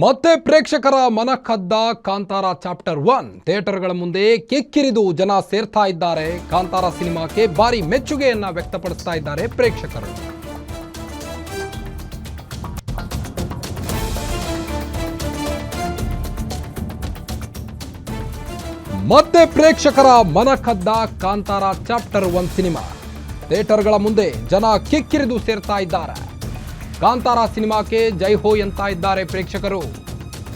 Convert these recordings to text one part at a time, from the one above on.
ಮತ್ತೆ ಪ್ರೇಕ್ಷಕರ ಮನ ಕದ್ದ ಕಾಂತಾರ ಚಾಪ್ಟರ್ 1 ಥಿಯೇಟರ್ಗಳ ಮುಂದೆ ಕಿಕ್ಕಿರಿದು ಜನ ಸೇರ್ತಾ ಇದ್ದಾರೆ. ಕಾಂತಾರ ಸಿನಿಮಾಕ್ಕೆ ಭಾರಿ ಮೆಚ್ಚುಗೆಯನ್ನ ವ್ಯಕ್ತಪಡಿಸ್ತಾ ಇದ್ದಾರೆ ಪ್ರೇಕ್ಷಕರು. ಮತ್ತೆ ಪ್ರೇಕ್ಷಕರ ಮನ ಕದ್ದ ಕಾಂತಾರ ಚಾಪ್ಟರ್ 1 ಸಿನಿಮಾ ಥಿಯೇಟರ್ಗಳ ಮುಂದೆ ಜನ ಕಿಕ್ಕಿರಿದು ಸೇರ್ತಾ ಇದ್ದಾರೆ. ಕಾಂತಾರ ಸಿನಿಮಾಕ್ಕೆ ಜೈ ಹೋ ಎಂತ ಇದ್ದಾರೆ ಪ್ರೇಕ್ಷಕರು.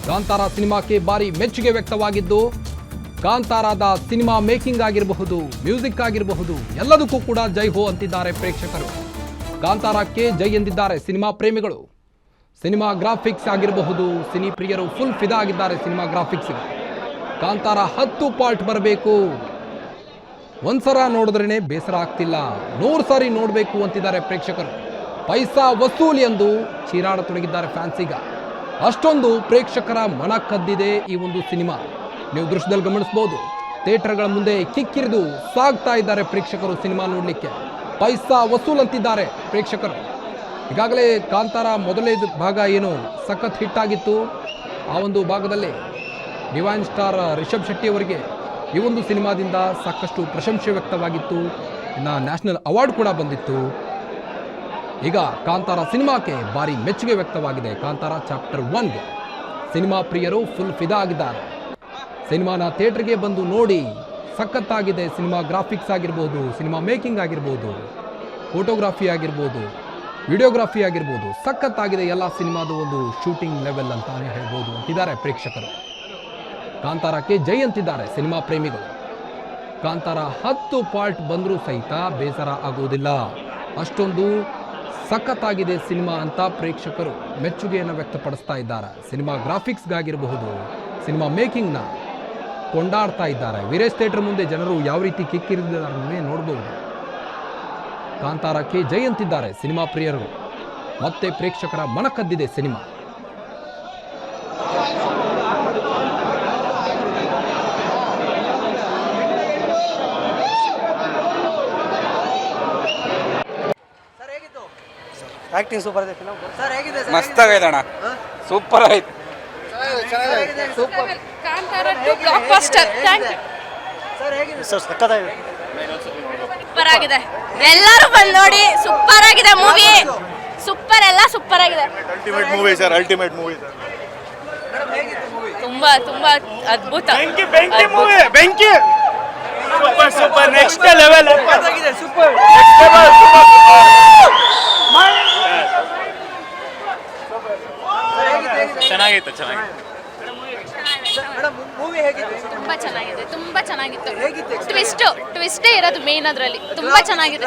ಕಾಂತಾರ ಸಿನಿಮಾಕ್ಕೆ ಭಾರಿ ಮೆಚ್ಚುಗೆ ವ್ಯಕ್ತವಾಗಿದ್ದು, ಕಾಂತಾರದ ಸಿನಿಮಾ ಮೇಕಿಂಗ್ ಆಗಿರಬಹುದು, ಮ್ಯೂಸಿಕ್ ಆಗಿರಬಹುದು, ಎಲ್ಲದಕ್ಕೂ ಕೂಡ ಜೈ ಹೋ ಅಂತಿದ್ದಾರೆ ಪ್ರೇಕ್ಷಕರು. ಕಾಂತಾರಕ್ಕೆ ಜೈ ಎಂದಿದ್ದಾರೆ ಸಿನಿಮಾ ಪ್ರೇಮಿಗಳು. ಸಿನಿಮಾ ಗ್ರಾಫಿಕ್ಸ್ ಆಗಿರಬಹುದು, ಸಿನಿ ಪ್ರಿಯರು ಫುಲ್ ಫಿದಾ ಆಗಿದ್ದಾರೆ ಸಿನಿಮಾ ಗ್ರಾಫಿಕ್ಸ್ಗೆ. ಕಾಂತಾರ 10 ಪಾರ್ಟ್ ಬರಬೇಕು, ಒಂದ್ಸಲ ನೋಡಿದ್ರೇನೆ ಬೇಸರ ಆಗ್ತಿಲ್ಲ, 100 ಸಾರಿ ನೋಡಬೇಕು ಅಂತಿದ್ದಾರೆ ಪ್ರೇಕ್ಷಕರು. ಪೈಸಾ ವಸೂಲಿ ಎಂದು ಚೀರಾಡತೊಡಗಿದ್ದಾರೆ ಫ್ಯಾನ್ಸ್. ಈಗ ಅಷ್ಟೊಂದು ಪ್ರೇಕ್ಷಕರ ಮನ ಕದ್ದಿದೆ ಈ ಒಂದು ಸಿನಿಮಾ. ನೀವು ದೃಶ್ಯದಲ್ಲಿ ಗಮನಿಸಬಹುದು, ಥಿಯೇಟರ್ಗಳ ಮುಂದೆ ಕಿಕ್ಕಿರಿದು ಸಾಗ್ತಾ ಇದ್ದಾರೆ ಪ್ರೇಕ್ಷಕರು ಸಿನಿಮಾ ನೋಡಲಿಕ್ಕೆ. ಪೈಸಾ ವಸೂಲ್ ಅಂತಿದ್ದಾರೆ ಪ್ರೇಕ್ಷಕರು. ಈಗಾಗಲೇ ಕಾಂತಾರ ಮೊದಲನೇ ಭಾಗ ಏನು ಸಖತ್ ಹಿಟ್ ಆಗಿತ್ತು, ಆ ಒಂದು ಭಾಗದಲ್ಲಿ ಡಿವೈನ್ ಸ್ಟಾರ್ ರಿಷಬ್ ಶೆಟ್ಟಿ ಅವರಿಗೆ ಈ ಒಂದು ಸಿನಿಮಾದಿಂದ ಸಾಕಷ್ಟು ಪ್ರಶಂಸೆ ವ್ಯಕ್ತವಾಗಿತ್ತು. ಇನ್ನು ನ್ಯಾಷನಲ್ ಅವಾರ್ಡ್ ಕೂಡ ಬಂದಿತ್ತು. ಈಗ ಕಾಂತಾರ ಸಿನಿಮಾಕ್ಕೆ ಭಾರಿ ಮೆಚ್ಚುಗೆ ವ್ಯಕ್ತವಾಗಿದೆ. ಕಾಂತಾರ ಚಾಪ್ಟರ್ 1ಗೆ ಸಿನಿಮಾ ಪ್ರಿಯರು ಫುಲ್ ಫಿದಾ ಆಗಿದ್ದಾರೆ. ಸಿನಿಮಾನ ಥಿಯೇಟರ್ಗೆ ಬಂದು ನೋಡಿ, ಸಖತ್ತಾಗಿದೆ. ಸಿನಿಮಾ ಗ್ರಾಫಿಕ್ಸ್ ಆಗಿರ್ಬೋದು, ಸಿನಿಮಾ ಮೇಕಿಂಗ್ ಆಗಿರ್ಬೋದು, ಫೋಟೋಗ್ರಫಿ ಆಗಿರ್ಬೋದು, ವಿಡಿಯೋಗ್ರಫಿ ಆಗಿರ್ಬೋದು, ಸಖತ್ತಾಗಿದೆ. ಎಲ್ಲ ಸಿನಿಮಾದ ಒಂದು ಶೂಟಿಂಗ್ ಲೆವೆಲ್ ಅಂತಾನೆ ಹೇಳ್ಬೋದು ಅಂತಿದ್ದಾರೆ ಪ್ರೇಕ್ಷಕರು. ಕಾಂತಾರಕ್ಕೆ ಜೈ ಅಂತಿದ್ದಾರೆ ಸಿನಿಮಾ ಪ್ರೇಮಿಗಳು. ಕಾಂತಾರ 10 ಪಾರ್ಟ್ ಬಂದರೂ ಸಹಿತ ಬೇಸರ ಆಗೋದಿಲ್ಲ, ಅಷ್ಟೊಂದು ಸಖತ್ತಾಗಿದೆ ಸಿನಿಮಾ ಅಂತ ಪ್ರೇಕ್ಷಕರು ಮೆಚ್ಚುಗೆಯನ್ನು ವ್ಯಕ್ತಪಡಿಸ್ತಾ ಇದ್ದಾರೆ. ಸಿನಿಮಾ ಗ್ರಾಫಿಕ್ಸ್ಗಾಗಿರಬಹುದು, ಸಿನಿಮಾ ಮೇಕಿಂಗ್ನ ಕೊಂಡಾಡ್ತಾ ಇದ್ದಾರೆ. ವೀರೇಶ್ ಥಿಯೇಟರ್ ಮುಂದೆ ಜನರು ಯಾವ ರೀತಿ ಕಿಕ್ಕಿರಿದಿದ್ದಾರೆ ನೋಡಬಹುದು. ಕಾಂತಾರಕ್ಕೆ ಜೈ ಅಂತಿದ್ದಾರೆ ಸಿನಿಮಾ ಪ್ರಿಯರು. ಮತ್ತೆ ಪ್ರೇಕ್ಷಕರ ಮನ ಕದ್ದಿದೆ ಸಿನಿಮಾ. ಆಕ್ಟಿಂಗ್ ಸೂಪರ್ ಇದೆ ಫಿಲಂ ಸರ್. ಹೇಗಿದೆ ಸರ್? ಮಸ್ತ್ ಆಗೈತೆ ಅಣ್ಣ, ಸೂಪರ್ ಆಯ್ತು. Super Kantara 2 blockbuster. Thank you sir. ಹೇಗಿದೆ ಸರ್? ಸಕ್ಕತ್ತಾಗಿದೆ, ಸೂಪರ್ ಆಗಿದೆ. ಎಲ್ಲರೂ ಬಂದು ನೋಡಿ, ಸೂಪರ್ ಆಗಿದೆ ಮೂವಿ. ಸೂಪರ್, ಎಲ್ಲ ಸೂಪರ್ ಆಗಿದೆ. Ultimate movie sir, ultimate movie sir. Madam ಹೇಗಿತ್ತು ಮೂವಿ? ತುಂಬಾ ತುಂಬಾ ಅದ್ಭುತ. ಬೆಂಕಿ ಬೆಂಕಿ ಮೂವಿ, ಬೆಂಕಿ ಸೂಪರ್ ಸೂಪರ್, ನೆಕ್ಸ್ಟ್ ಲೆವೆಲ್. ಸಕ್ಕತ್ತಾಗಿದೆ, ಸೂಪರ್. ಚೆನ್ನಾಗಿತ್ತು, ಚೆನ್ನಾಗಿತ್ತು. ಮೇಡಮ್ ಮೂವಿ ಹೇಗಿತ್ತು? ತುಂಬಾ ಚೆನ್ನಾಗಿದೆ, ತುಂಬಾ ಚೆನ್ನಾಗಿತ್ತು. ಹೇಗಿತ್ತು? ಟ್ವಿಸ್ಟೇ ಇರೋದು ಮೇನ್ ಅದರಲ್ಲಿ. ತುಂಬಾ ಚೆನ್ನಾಗಿದೆ,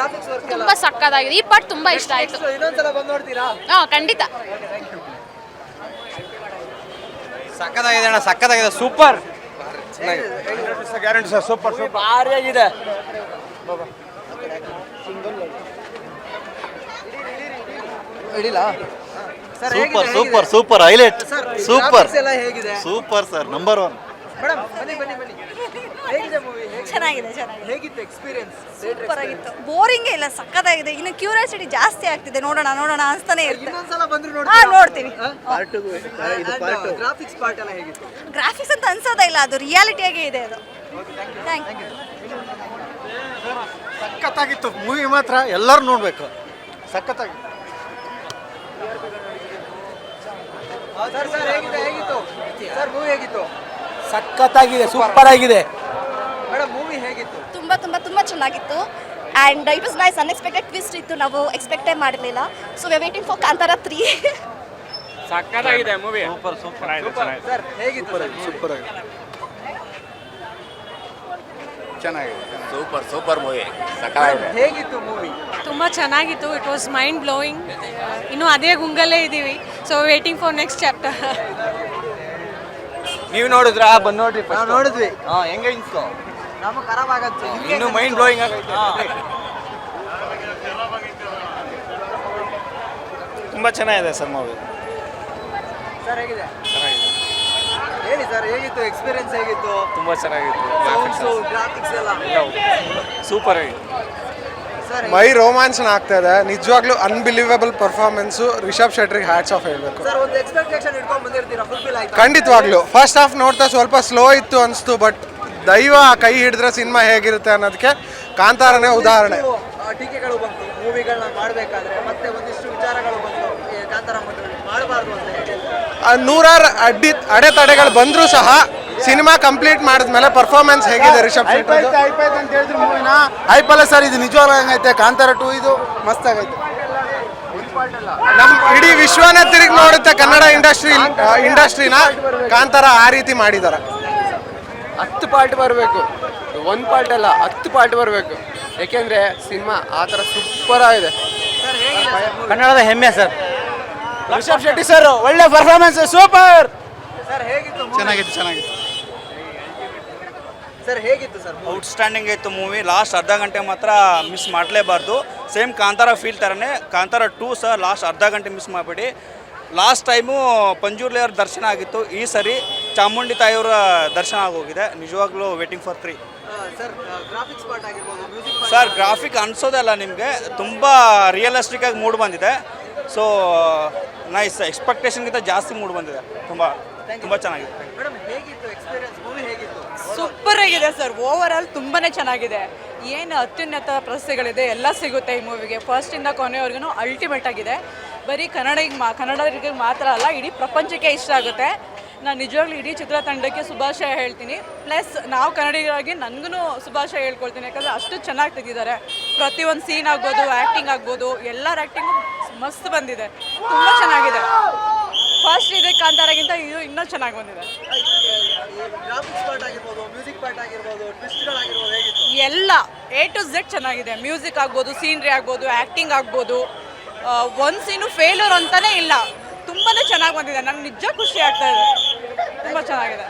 ತುಂಬಾ ಸಕ್ಕತ್ತಾಗಿದೆ. ಈ ಪಾರ್ಟ್ ತುಂಬಾ ಇಷ್ಟ ಆಯ್ತು. ಇನ್ನೊಂದ್ಸಲ ಬಂದು ನೋಡ್ತೀರಾ? ಖಂಡಿತ. ಸಕ್ಕತ್ತಾಗಿದೆ ಅಣ್ಣ, ಸಕ್ಕತ್ತಾಗಿದೆ, super. Guarantee sir, super super. ಭಾರಿ ಆಗಿದೆ. ಇಡಿಲ್ಲ sir. Super super super, highlight, super ಎಲ್ಲ ಹೇಗಿದೆ? Super sir, number 1. ಮೇಡಮ್ ಬನ್ನಿ ಬನ್ನಿ ಬನ್ನಿ. ಹೇಗಿದೆ ಮೂವಿ? ಚೆನ್ನಾಗಿದೆ. ಹೇಗಿತ್ತು ಎಕ್ಸ್ಪೀರಿಯನ್ಸ್? ಸೂಪರ್ ಆಗಿತ್ತು. ಬೋರಿಂಗೇ ಇಲ್ಲ, ಸಕ್ಕತ್ತಾಗಿದೆ. ಇನ್ನು ಕ್ಯೂರಿಯಾಸಿಟಿ ಜಾಸ್ತಿ ಆಗ್ತಿದೆ, ನೋಡೋಣ ಅನ್ಸ್ತಾನೆ ಇರುತ್ತೆ. ಇನ್ನೊಂದ್ಸಲ ಬಂದ್ರು ನೋಡ್ತೀವಿ. ಗ್ರಾಫಿಕ್ಸ್ ಪಾರ್ಟ್ ಎಲ್ಲ ಹೇಗಿತ್ತು? ಗ್ರಾಫಿಕ್ಸ್ ಅಂತ ಅನ್ಸೋದೇ ಇಲ್ಲ, ಅದು ರಿಯಾಲಿಟಿಯಾಗೇ ಇದೆ ಅದು. Thank you. ಸಖತ್ತಾಗಿತ್ತು ಮೂವಿ, ಮಾತ್ರ ಎಲ್ಲರೂ ನೋಡ್ಬೇಕು. ಸಖತ್ತಾಗಿತ್ತು ಸರ್. ಹೇಗಿತ್ತು ಸರ್ ಮೂವಿ? ಹೇಗಿತ್ತು? ಸಕ್ಕತ್ತಾಗಿದೆ, ಸೂಪರ್ ಆಗಿದೆ. ಮೇಡಮ್ ಮೂವಿ ಹೇಗಿತ್ತು? ತುಂಬ ತುಂಬ ತುಂಬ ಚೆನ್ನಾಗಿತ್ತು. And it was nice. Unexpected twist ಇತ್ತು, ನಾವು ಎಕ್ಸ್ಪೆಕ್ಟೇ ಮಾಡಿರಲಿಲ್ಲ. So we are waiting for Kantara 3. ಸಕ್ಕತ್ತಾಗಿದೆ ಮೂವಿ, ಸೂಪರ್ ಸೂಪರ್ ಆಯ್ತು. ಸರ್ ಹೇಗಿತ್ತು? ಸೂಪರ್ ಆಗಿದೆ, ಚೆನ್ನಾಗಿದೆ. ಸೂಪರ್ ಸೂಪರ್ ಮೂವಿ, ಸಕ್ಕತ್ತಾಗಿದೆ. ಹೇಗಿತ್ತು ಮೂವಿ? ತುಂಬ ಚೆನ್ನಾಗಿತ್ತು. It was mind blowing. ಇನ್ನು ಅದೇ ಗುಂಗಲ್ಲೇ ಇದ್ದೀವಿ. So waiting for next chapter. ನೀವು ನೋಡಿದ್ರಾ? ಬಂದು ನೋಡ್ರಿ. ನಾವು ನೋಡಿದ್ವಿ. ಹೆಂಗ ಇನ್ಸ್ಕೋ, ನಮಗೆ ಖರಾಬ್ ಆಗತ್ತೆ. ಇನ್ನು ಮೈಂಡ್ ಬ್ಲೋಯಿಂಗ್ ಆಗೈತೆ. ತುಂಬಾ ಚೆನ್ನಾಗಿದೆ ಸರ್ ಮೂವಿ. ಸರ್ ಹೇಗಿದೆ? ಹೇಳಿ ಸರ್, ಹೇಗಿತ್ತು ಎಕ್ಸ್ಪೀರಿಯನ್ಸ್? ಹೇಗಿತ್ತು? ತುಂಬಾ ಚೆನ್ನಾಗಿತ್ತು. ಗ್ರಾಫಿಕ್ಸ್ ಎಲ್ಲ ಸೂಪರ್ ಆಗಿದೆ. ಮೈ ರೋಮಾಂಚನ ಆಗ್ತಾ ಇದೆ ನಿಜವಾಗ್ಲೂ ಅನ್ಬಿಲೀವಬಲ್ ಪರ್ಫಾರ್ಮೆನ್ಸು ರಿಷಬ್ ಶೆಟ್ರಿಗೆ ಹ್ಯಾಟ್ಸ್ ಆಫ್ ಹೇಳಬೇಕು ಸರ್ ಒಂದು ಎಕ್ಸ್ಪೆಕ್ಟೇಷನ್ ಇಟ್ಕೊಂಡು ಬಂದಿರ್ತೀರಾ ಫುಲ್ಫಿಲ್ ಆಯ್ತಾ ಖಂಡಿತವಾಗ್ಲೂ ಫಸ್ಟ್ ಹಾಫ್ ನೋಡ್ತಾ ಸ್ವಲ್ಪ ಸ್ಲೋ ಇತ್ತು ಅನಿಸ್ತು ಬಟ್ ದೈವ ಕೈ ಹಿಡಿದ್ರೆ ಸಿನಿಮಾ ಹೇಗಿರುತ್ತೆ ಅನ್ನೋದಕ್ಕೆ ಕಾಂತಾರನೇ ಉದಾಹರಣೆ. ಟೀಕೆಗಳು ಬಂತು ಮೂವಿಗಳನ್ನ ಮಾಡಬೇಕಾದ್ರೆ ಮತ್ತೆ ಒಂದಿಷ್ಟು ವಿಚಾರಗಳು ಬಂತು ಕಾಂತಾರ ಮಾಡಬಾರ್ದು ಅಂತ ಹೇಳಿ ನೂರಾರು ಅಡೆತಡೆಗಳು ಬಂದರೂ ಸಹ ಸಿನಿಮಾ ಕಂಪ್ಲೀಟ್ ಮಾಡಿದ್ಮೇಲೆ ಪರ್ಫಾರ್ಮೆನ್ಸ್ ಹೇಗಿದೆ ರಿಷಬ್ ಶೆಟ್ಟಿ ಅಂತ ಹೇಳಿದ್ರು ಮೂವಿನ ಐಪಲ್ಲ ಸರ್ ಇದು ನಿಜವಾಗ್ಲೂ ಹಂಗೈತೆ ಕಾಂತಾರ 2 ಇದು ಮಸ್ತ್ ಆಗೈತೆ. ನಮ್ಮ ಇಡೀ ವಿಶ್ವನ ತಿರುಗಿ ನೋಡುತ್ತೆ ಕನ್ನಡ ಇಂಡಸ್ಟ್ರಿನ ಕಾಂತಾರ ಆ ರೀತಿ ಮಾಡಿದ್ದಾರೆ. 10 ಪಾರ್ಟ್ ಬರಬೇಕು, 1 ಪಾರ್ಟ್ ಅಲ್ಲ 10 ಪಾರ್ಟ್ ಬರಬೇಕು. ಯಾಕೆಂದ್ರೆ ಸಿನಿಮಾ ಆ ಥರ ಸೂಪರ್ ಆಗಿದೆ. ಕನ್ನಡದ ಹೆಮ್ಮೆ ಸರ್ ರಿಷಬ್ ಶೆಟ್ಟಿ ಸರ್ ಒಳ್ಳೆ ಪರ್ಫಾರ್ಮೆನ್ಸ್ ಸೂಪರ್. ಸರ್ ಹೇಗಿತ್ತು ಚೆನ್ನಾಗಿತ್ತು. ಸರ್ ಹೇಗಿತ್ತು ಸರ್ ಔಟ್ಸ್ಟ್ಯಾಂಡಿಂಗ್ ಇತ್ತು ಮೂವಿ. ಲಾಸ್ಟ್ ಅರ್ಧ ಗಂಟೆ ಮಾತ್ರ ಮಿಸ್ ಮಾಡಲೇಬಾರ್ದು. ಸೇಮ್ ಕಾಂತಾರ ಫೀಲ್ ಥರನೇ ಕಾಂತಾರ 2 ಸಹ ಲಾಸ್ಟ್ ಅರ್ಧ ಗಂಟೆ ಮಿಸ್ ಮಾಡಬೇಡಿ. ಲಾಸ್ಟ್ ಟೈಮು ಪಂಜುರ್ಲಿಯವ್ರ ದರ್ಶನ ಆಗಿತ್ತು, ಈ ಸರಿ ಚಾಮುಂಡಿ ತಾಯಿಯವರ ದರ್ಶನ ಆಗೋಗಿದೆ. ನಿಜವಾಗ್ಲೂ waiting for 3. Sir graphics part ಆಗಿರ್ಬೋದು ಮ್ಯೂಸಿಕ್ ಸರ್ ಗ್ರಾಫಿಕ್ ಅನ್ಸೋದಲ್ಲ ನಿಮಗೆ, ತುಂಬ ರಿಯಲಿಸ್ಟಿಕ್ ಆಗಿ ಮೂಡ್ ಬಂದಿದೆ. ಸೊ ನೈಸ್, ಎಕ್ಸ್ಪೆಕ್ಟೇಷನ್ಗಿಂತ ಜಾಸ್ತಿ ಮೂಡ್ ಬಂದಿದೆ. ತುಂಬ ಚೆನ್ನಾಗಿದೆ. ಮೇಡಮ್ ಹೇಗಿತ್ತು ಎಕ್ಸ್ಪೀರಿಯನ್ಸ್ ಮೂವಿ ಹೇಗಿತ್ತು ಸೂಪರ್ ಆಗಿದೆ ಸರ್. ಓವರ್ ಆಲ್ ತುಂಬಾ ಚೆನ್ನಾಗಿದೆ. ಏನು ಅತ್ಯುನ್ನತ ಪ್ರಶಸ್ತಿಗಳಿದೆ ಎಲ್ಲ ಸಿಗುತ್ತೆ ಈ ಮೂವಿಗೆ. ಫಸ್ಟಿಂದ ಕೊನೆವರೆಗೂ ಅಲ್ಟಿಮೇಟ್ ಆಗಿದೆ. ಬರೀ ಕನ್ನಡಿಗರಿಗೆ ಮಾತ್ರ ಅಲ್ಲ, ಇಡೀ ಪ್ರಪಂಚಕ್ಕೆ ಇಷ್ಟ ಆಗುತ್ತೆ. ನಾನು ನಿಜವಾಗ್ಲೂ ಇಡೀ ಚಿತ್ರತಂಡಕ್ಕೆ ಶುಭಾಶಯ ಹೇಳ್ತೀನಿ. ಪ್ಲಸ್ ನಾವು ಕನ್ನಡಿಗರಾಗಿ ನನಗೂ ಶುಭಾಶಯ ಹೇಳ್ಕೊಳ್ತೀನಿ. ಯಾಕಂದರೆ ಅಷ್ಟು ಚೆನ್ನಾಗಿ ತೆಗೆದಿದ್ದಾರೆ. ಪ್ರತಿಯೊಂದು ಸೀನ್ ಆಗ್ಬೋದು, ಆ್ಯಕ್ಟಿಂಗ್ ಆಗ್ಬೋದು, ಎಲ್ಲರ ಆ್ಯಕ್ಟಿಂಗು ಮಸ್ತ್ ಬಂದಿದೆ, ತುಂಬ ಚೆನ್ನಾಗಿದೆ. ಫಸ್ಟ್ ಇದೆ ಕಾಂತಾರಗಿಂತ ಇದು ಇನ್ನೂ ಚೆನ್ನಾಗಿ ಬಂದಿದೆ. ಗ್ರಾಫಿಕ್ಸ್ ಪಾರ್ಟ್ ಆಗಿರ್ಬೋದು ಮ್ಯೂಸಿಕ್ ಪಾರ್ಟ್ ಆಗಿರ್ಬೋದು ಟ್ವಿಸ್ಟ್ಗಳಾಗಿರ್ಬೋದು ಹೇಗಿತ್ತು ಎಲ್ಲ A to Z ಚೆನ್ನಾಗಿದೆ. ಮ್ಯೂಸಿಕ್ ಆಗ್ಬೋದು, ಸೀನ್ರಿ ಆಗ್ಬೋದು, ಆ್ಯಕ್ಟಿಂಗ್ ಆಗ್ಬೋದು. ಒಂದು ಸೀನು ಫೇಲ್ಯೂರ್ ಅಂತಲೇ ಇಲ್ಲ, ತುಂಬಾ ಚೆನ್ನಾಗಿ ಬಂದಿದೆ. ನಂಗೆ ನಿಜ ಖುಷಿ ಆಗ್ತಾ ಇದೆ, ತುಂಬ ಚೆನ್ನಾಗಿದೆ.